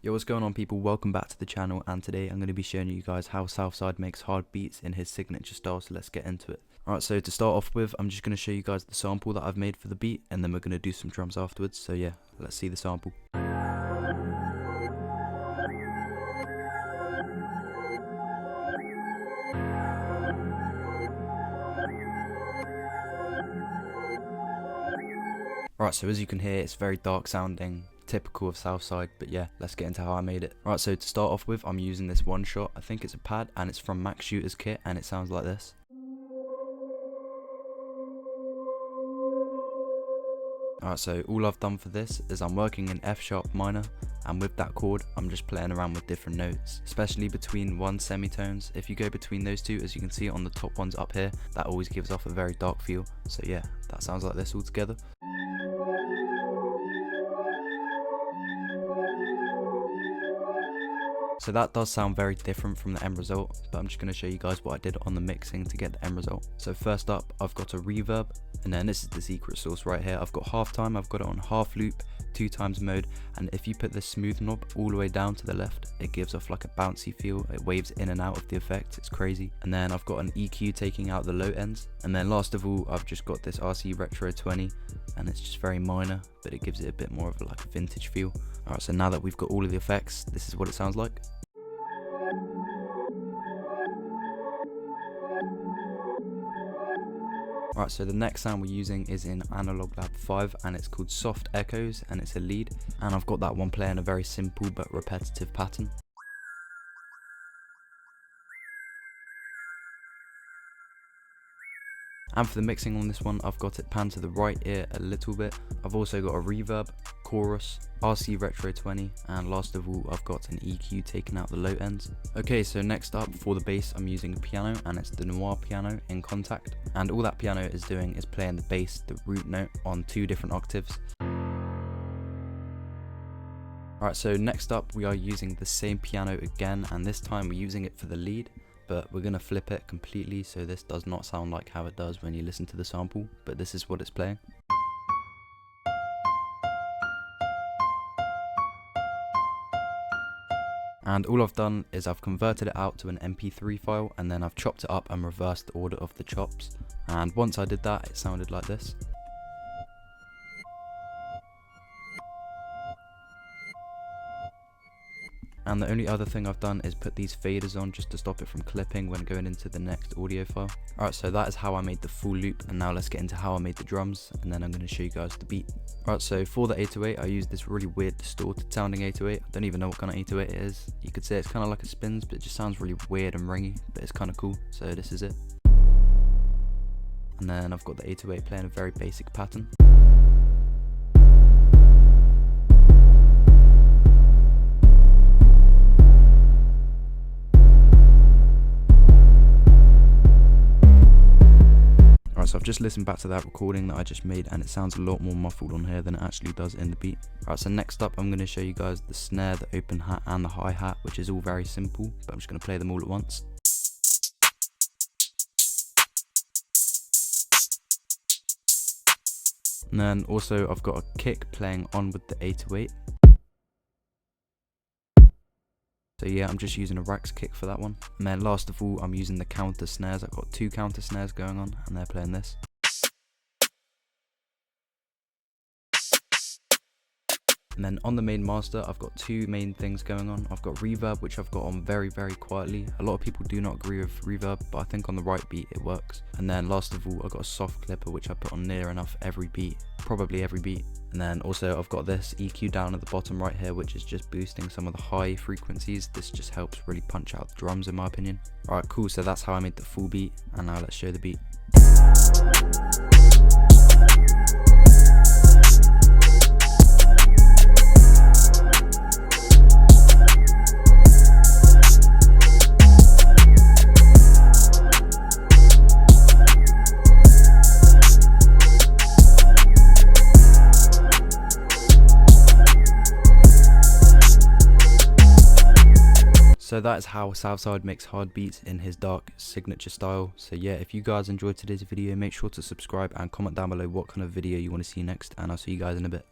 Yo, what's going on people, welcome back to the channel, and today I'm going to be showing you guys how Southside makes hard beats in his signature style, so let's get into it. Alright, so to start off with, I'm just going to show you guys the sample that I've made for the beat, and then we're going to do some drums afterwards, so yeah, let's see the sample. Right, so as you can hear, it's very dark sounding, typical of Southside, but yeah, let's get into how I made it. Right, so to start off with, I'm using this one shot. I think it's a pad, and it's from Max Shooter's kit, and it sounds like this. Alright, so all I've done for this is I'm working in F sharp minor, and with that chord, I'm just playing around with different notes, especially between one semitones. If you go between those two, as you can see on the top ones up here, that always gives off a very dark feel. So yeah, that sounds like this all together. So that does sound very different from the end result, but I'm just going to show you guys what I did on the mixing to get the end result. So first up, I've got a reverb, and then this is the secret sauce right here. I've got half time, I've got it on half loop, 2x mode, and if you put the smooth knob all the way down to the left, it gives off like a bouncy feel. It waves in and out of the effect, it's crazy. And then I've got an EQ taking out the low ends, and then last of all, I've just got this RC Retro 20, and it's just very minor, but it gives it a bit more of like a vintage feel. Alright, so now that we've got all of the effects, this is what it sounds like. Right, so the next sound we're using is in Analog Lab 5, and it's called Soft Echoes, and it's a lead, and I've got that one playing a very simple but repetitive pattern. And for the mixing on this one, I've got it panned to the right ear a little bit. I've also got a reverb, chorus, RC Retro 20, and last of all, I've got an EQ taking out the low ends. Okay, so next up for the bass, I'm using a piano, and it's the Noir piano in Contact. And all that piano is doing is playing the bass, the root note, on 2 different octaves. Alright, so next up, we are using the same piano again, and this time we're using it for the lead. But we're going to flip it completely, so this does not sound like how it does when you listen to the sample, but this is what it's playing. And all I've done is I've converted it out to an MP3 file, and then I've chopped it up and reversed the order of the chops. And once I did that, it sounded like this. And the only other thing I've done is put these faders on just to stop it from clipping when going into the next audio file. Alright, so that is how I made the full loop, and now let's get into how I made the drums, and then I'm going to show you guys the beat. Alright, so for the 808, I used this really weird distorted sounding 808. I don't even know what kind of 808 it is. You could say it's kind of like a spins, but it just sounds really weird and ringy, but it's kind of cool, so this is it. And then I've got the 808 playing a very basic pattern. So I've just listened back to that recording that I just made, and it sounds a lot more muffled on here than it actually does in the beat. Alright, so next up I'm going to show you guys the snare, the open hat and the hi-hat, which is all very simple, but I'm just going to play them all at once. And then also I've got a kick playing on with the 808. So yeah, I'm just using a Rax kick for that one. And then last of all, I'm using the counter snares. I've got 2 counter snares going on, and they're playing this. And then on the main master, I've got 2 main things going on. I've got reverb, which I've got on very, very quietly. A lot of people do not agree with reverb, but I think on the right beat it works. And then last of all, I've got a soft clipper, which I put on near enough every beat, probably every beat. And then also I've got this EQ down at the bottom right here, which is just boosting some of the high frequencies. This just helps really punch out the drums in my opinion. Alright, cool, so that's how I made the full beat, and now let's show the beat. So that is how Southside makes hard beats in his dark signature style. So yeah, if you guys enjoyed today's video, make sure to subscribe and comment down below what kind of video you want to see next, and I'll see you guys in a bit.